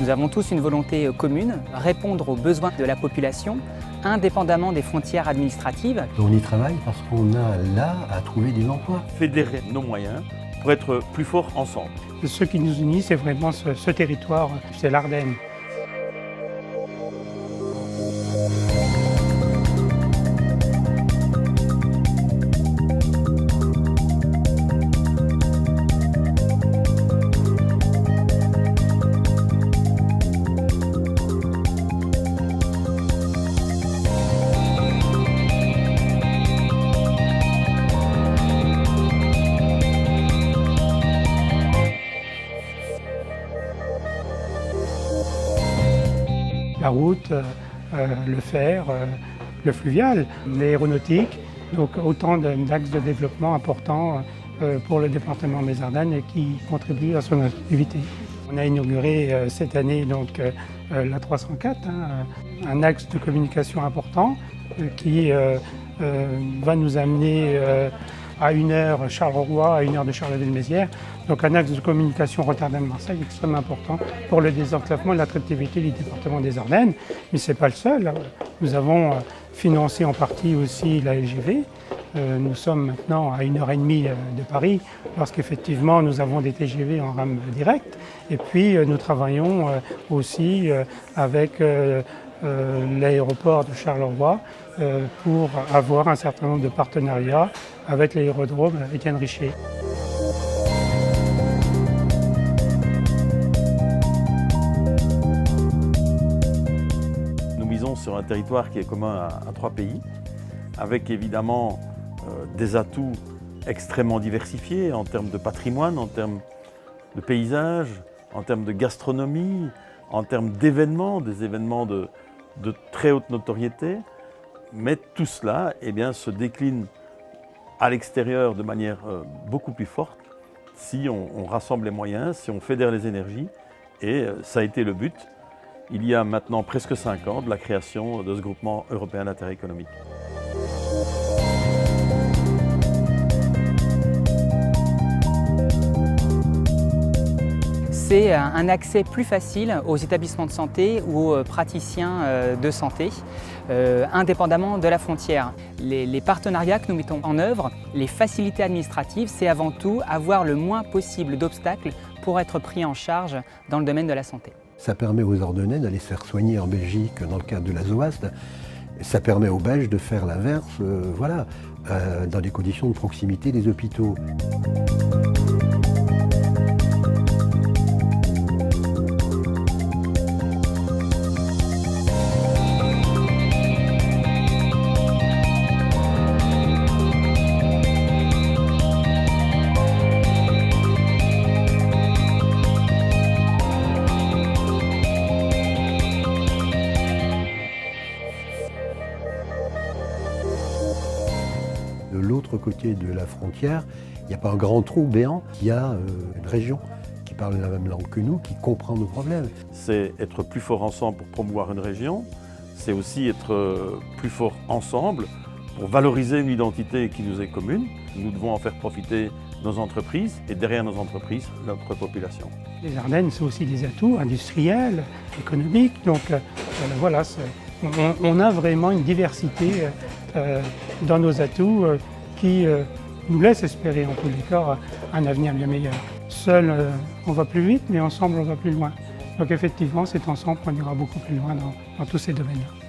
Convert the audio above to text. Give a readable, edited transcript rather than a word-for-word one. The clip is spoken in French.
Nous avons tous une volonté commune, répondre aux besoins de la population, indépendamment des frontières administratives. On y travaille parce qu'on a là à trouver des emplois. Fédérer nos moyens pour être plus forts ensemble. Ce qui nous unit, c'est vraiment ce territoire, c'est l'Ardenne. La route, le fer, le fluvial, l'aéronautique, donc autant d'axes de développement importants pour le département des Ardennes et qui contribuent à son activité. On a inauguré cette année donc, la 304, un axe de communication important qui va nous amener à 1 heure Charleroi, à 1 heure de Charleville-Mézières. Donc un axe de communication Rotterdam-Marseille extrêmement important pour le désenclavement et l'attractivité du département des Ardennes. Mais ce n'est pas le seul. Nous avons financé en partie aussi la LGV. Nous sommes maintenant à 1h30 de Paris, lorsqu'effectivement nous avons des TGV en rame directe. Et puis nous travaillons aussi avec l'aéroport de Charleroi pour avoir un certain nombre de partenariats avec l'aérodrome Étienne Richer. Nous misons sur un territoire qui est commun à 3 pays, avec évidemment des atouts extrêmement diversifiés en termes de patrimoine, en termes de paysage, en termes de gastronomie, en termes d'événements, des événements de très haute notoriété. Mais tout cela se décline à l'extérieur de manière beaucoup plus forte si on rassemble les moyens, si on fédère les énergies. Et ça a été le but, il y a maintenant presque 5 ans, de la création de ce groupement européen d'intérêt économique. C'est un accès plus facile aux établissements de santé ou aux praticiens de santé, indépendamment de la frontière. Les partenariats que nous mettons en œuvre, les facilités administratives, c'est avant tout avoir le moins possible d'obstacles pour être pris en charge dans le domaine de la santé. Ça permet aux Ardennais d'aller se faire soigner en Belgique dans le cadre de la ZOAST. Ça permet aux Belges de faire l'inverse, dans des conditions de proximité des hôpitaux. De l'autre côté de la frontière, il n'y a pas un grand trou béant, il y a une région qui parle la même langue que nous, qui comprend nos problèmes. C'est être plus fort ensemble pour promouvoir une région, c'est aussi être plus fort ensemble pour valoriser une identité qui nous est commune. Nous devons en faire profiter nos entreprises et derrière nos entreprises, notre population. Les Ardennes, c'est aussi des atouts industriels, économiques, donc voilà, on a vraiment une diversité dans nos atouts qui nous laisse espérer en tous les cas un avenir bien meilleur. Seul, on va plus vite, mais ensemble, on va plus loin. Donc effectivement, c'est ensemble qu'on ira beaucoup plus loin dans tous ces domaines-là.